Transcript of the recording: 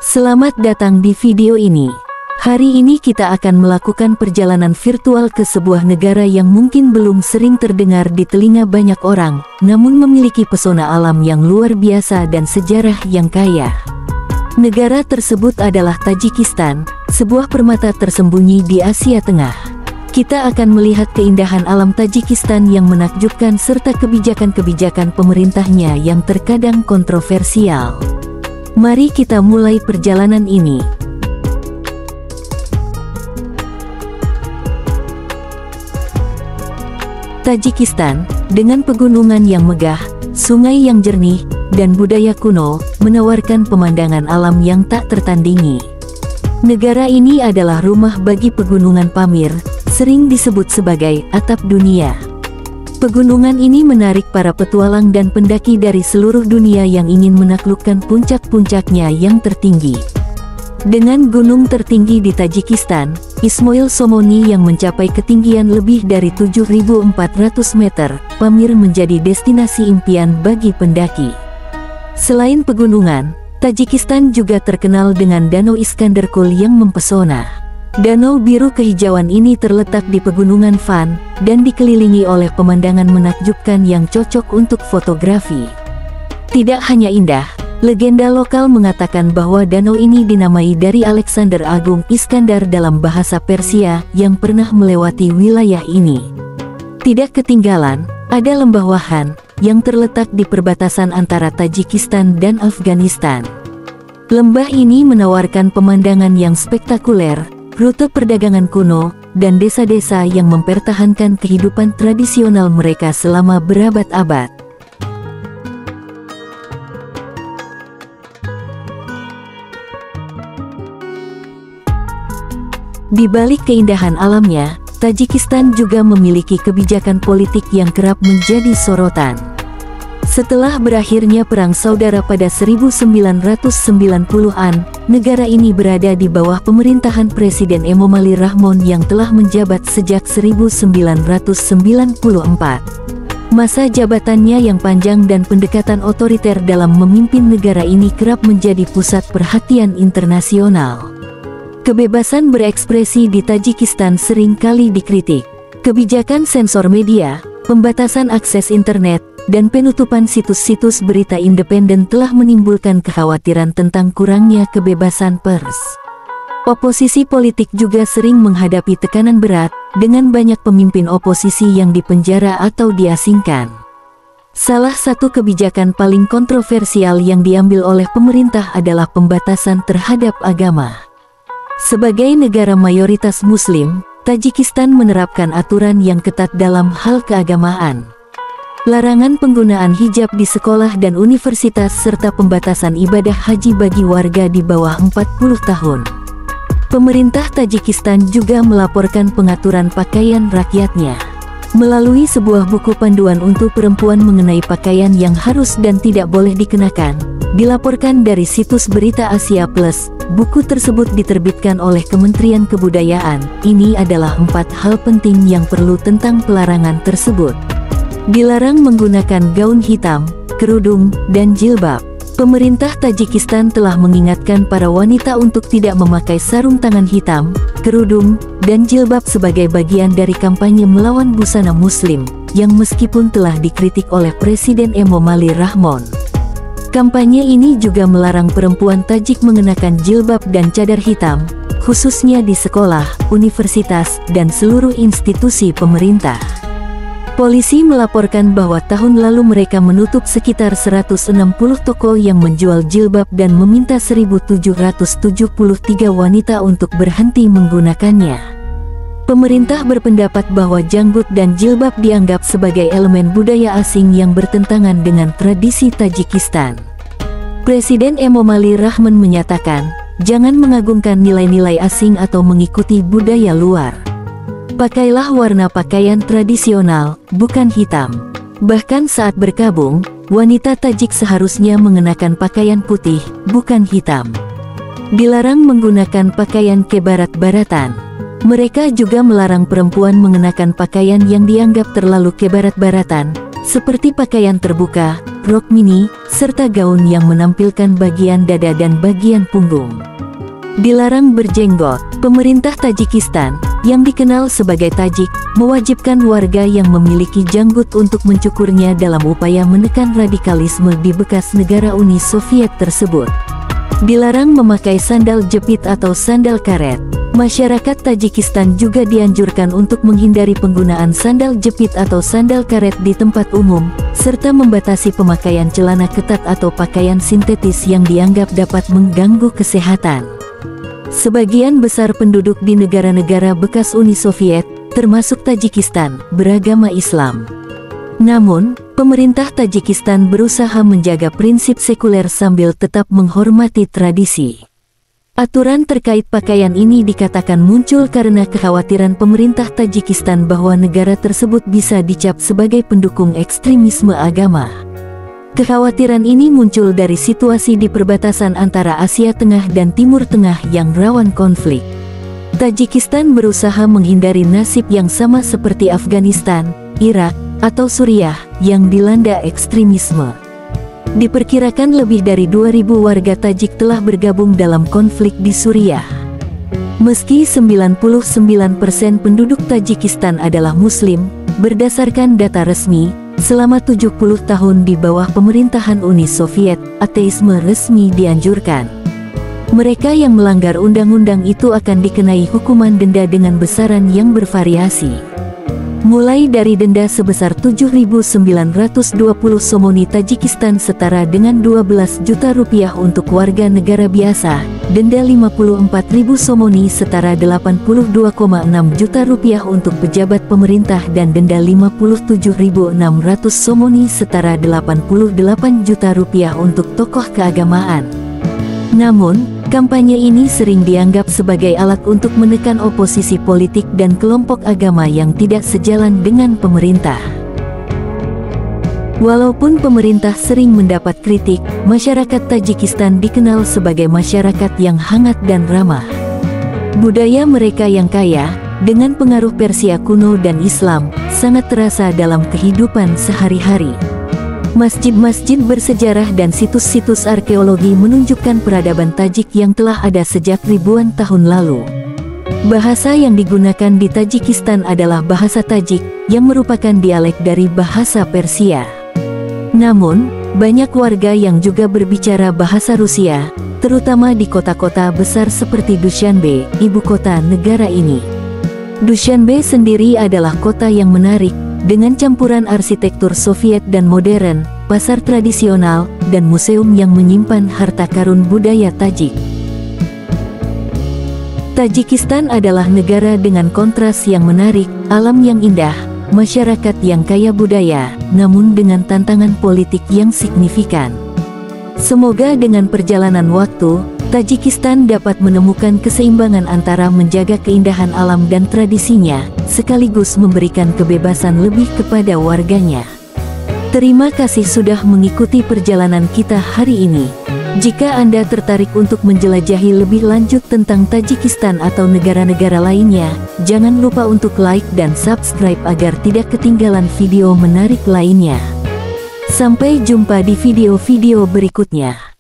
Selamat datang di video ini. Hari ini kita akan melakukan perjalanan virtual ke sebuah negara yang mungkin belum sering terdengar di telinga banyak orang, namun memiliki pesona alam yang luar biasa dan sejarah yang kaya. Negara tersebut adalah Tajikistan, sebuah permata tersembunyi di Asia Tengah. Kita akan melihat keindahan alam Tajikistan yang menakjubkan serta kebijakan-kebijakan pemerintahnya yang terkadang kontroversial. Mari kita mulai perjalanan ini. Tajikistan, dengan pegunungan yang megah, sungai yang jernih, dan budaya kuno, menawarkan pemandangan alam yang tak tertandingi. Negara ini adalah rumah bagi pegunungan Pamir, sering disebut sebagai atap dunia. Pegunungan ini menarik para petualang dan pendaki dari seluruh dunia yang ingin menaklukkan puncak-puncaknya yang tertinggi. Dengan gunung tertinggi di Tajikistan, Ismoil Somoni yang mencapai ketinggian lebih dari 7.400 meter, Pamir menjadi destinasi impian bagi pendaki. Selain pegunungan, Tajikistan juga terkenal dengan Danau Iskandarkul yang mempesona. Danau biru kehijauan ini terletak di pegunungan Van, dan dikelilingi oleh pemandangan menakjubkan yang cocok untuk fotografi. Tidak hanya indah, legenda lokal mengatakan bahwa danau ini dinamai dari Alexander Agung Iskandar dalam bahasa Persia yang pernah melewati wilayah ini. Tidak ketinggalan, ada lembah Wahan, yang terletak di perbatasan antara Tajikistan dan Afghanistan. Lembah ini menawarkan pemandangan yang spektakuler, rute perdagangan kuno, dan desa-desa yang mempertahankan kehidupan tradisional mereka selama berabad-abad. Di balik keindahan alamnya, Tajikistan juga memiliki kebijakan politik yang kerap menjadi sorotan. Setelah berakhirnya Perang Saudara pada 1990-an, negara ini berada di bawah pemerintahan Presiden Emomali Rahmon yang telah menjabat sejak 1994. Masa jabatannya yang panjang dan pendekatan otoriter dalam memimpin negara ini kerap menjadi pusat perhatian internasional. Kebebasan berekspresi di Tajikistan sering kali dikritik. Kebijakan sensor media, pembatasan akses internet, dan penutupan situs-situs berita independen telah menimbulkan kekhawatiran tentang kurangnya kebebasan pers. Oposisi politik juga sering menghadapi tekanan berat, dengan banyak pemimpin oposisi yang dipenjara atau diasingkan. Salah satu kebijakan paling kontroversial yang diambil oleh pemerintah adalah pembatasan terhadap agama. Sebagai negara mayoritas Muslim, Tajikistan menerapkan aturan yang ketat dalam hal keagamaan. Larangan penggunaan hijab di sekolah dan universitas serta pembatasan ibadah haji bagi warga di bawah 40 tahun. Pemerintah Tajikistan juga melaporkan pengaturan pakaian rakyatnya. Melalui sebuah buku panduan untuk perempuan mengenai pakaian yang harus dan tidak boleh dikenakan, dilaporkan dari situs berita Asia Plus, buku tersebut diterbitkan oleh Kementerian Kebudayaan. Ini adalah 4 hal penting yang perlu tentang pelarangan tersebut. Dilarang menggunakan gaun hitam, kerudung, dan jilbab. Pemerintah Tajikistan telah mengingatkan para wanita untuk tidak memakai sarung tangan hitam, kerudung, dan jilbab sebagai bagian dari kampanye melawan busana Muslim, yang meskipun telah dikritik oleh Presiden Emomali Rahmon. Kampanye ini juga melarang perempuan Tajik mengenakan jilbab dan cadar hitam, khususnya di sekolah, universitas, dan seluruh institusi pemerintah. Polisi melaporkan bahwa tahun lalu mereka menutup sekitar 160 toko yang menjual jilbab dan meminta 1.773 wanita untuk berhenti menggunakannya. Pemerintah berpendapat bahwa janggut dan jilbab dianggap sebagai elemen budaya asing yang bertentangan dengan tradisi Tajikistan. Presiden Emomali Rahmon menyatakan, jangan mengagungkan nilai-nilai asing atau mengikuti budaya luar. Pakailah warna pakaian tradisional, bukan hitam. Bahkan saat berkabung, wanita Tajik seharusnya mengenakan pakaian putih, bukan hitam. Dilarang menggunakan pakaian kebarat-baratan. Mereka juga melarang perempuan mengenakan pakaian yang dianggap terlalu kebarat-baratan, seperti pakaian terbuka, rok mini, serta gaun yang menampilkan bagian dada dan bagian punggung. Dilarang berjenggot. Pemerintah Tajikistan, yang dikenal sebagai Tajik, mewajibkan warga yang memiliki janggut untuk mencukurnya dalam upaya menekan radikalisme di bekas negara Uni Soviet tersebut. Dilarang memakai sandal jepit atau sandal karet. Masyarakat Tajikistan juga dianjurkan untuk menghindari penggunaan sandal jepit atau sandal karet di tempat umum, serta membatasi pemakaian celana ketat atau pakaian sintetis yang dianggap dapat mengganggu kesehatan. Sebagian besar penduduk di negara-negara bekas Uni Soviet, termasuk Tajikistan, beragama Islam. Namun, pemerintah Tajikistan berusaha menjaga prinsip sekuler sambil tetap menghormati tradisi. Aturan terkait pakaian ini dikatakan muncul karena kekhawatiran pemerintah Tajikistan bahwa negara tersebut bisa dicap sebagai pendukung ekstremisme agama. Kekhawatiran ini muncul dari situasi di perbatasan antara Asia Tengah dan Timur Tengah yang rawan konflik. Tajikistan berusaha menghindari nasib yang sama seperti Afghanistan, Irak, atau Suriah yang dilanda ekstremisme. Diperkirakan lebih dari 2.000 warga Tajik telah bergabung dalam konflik di Suriah. Meski 99% penduduk Tajikistan adalah Muslim, berdasarkan data resmi, selama 70 tahun di bawah pemerintahan Uni Soviet, ateisme resmi dianjurkan. Mereka yang melanggar undang-undang itu akan dikenai hukuman denda dengan besaran yang bervariasi. Mulai dari denda sebesar 7.920 somoni Tajikistan setara dengan 12 juta rupiah untuk warga negara biasa, denda 54.000 somoni setara 82,6 juta rupiah untuk pejabat pemerintah dan denda 57.600 somoni setara 88 juta rupiah untuk tokoh keagamaan. Namun, kampanye ini sering dianggap sebagai alat untuk menekan oposisi politik dan kelompok agama yang tidak sejalan dengan pemerintah. Walaupun pemerintah sering mendapat kritik, masyarakat Tajikistan dikenal sebagai masyarakat yang hangat dan ramah. Budaya mereka yang kaya, dengan pengaruh Persia kuno dan Islam, sangat terasa dalam kehidupan sehari-hari. Masjid-masjid bersejarah dan situs-situs arkeologi menunjukkan peradaban Tajik yang telah ada sejak ribuan tahun lalu. Bahasa yang digunakan di Tajikistan adalah bahasa Tajik, yang merupakan dialek dari bahasa Persia. Namun, banyak warga yang juga berbicara bahasa Rusia, terutama di kota-kota besar seperti Dushanbe, ibu kota negara ini. Dushanbe sendiri adalah kota yang menarik, dengan campuran arsitektur Soviet dan modern, pasar tradisional, dan museum yang menyimpan harta karun budaya Tajik. Tajikistan adalah negara dengan kontras yang menarik, alam yang indah, masyarakat yang kaya budaya, namun dengan tantangan politik yang signifikan. Semoga dengan perjalanan waktu, Tajikistan dapat menemukan keseimbangan antara menjaga keindahan alam dan tradisinya, sekaligus memberikan kebebasan lebih kepada warganya. Terima kasih sudah mengikuti perjalanan kita hari ini. Jika Anda tertarik untuk menjelajahi lebih lanjut tentang Tajikistan atau negara-negara lainnya, jangan lupa untuk like dan subscribe agar tidak ketinggalan video menarik lainnya. Sampai jumpa di video-video berikutnya.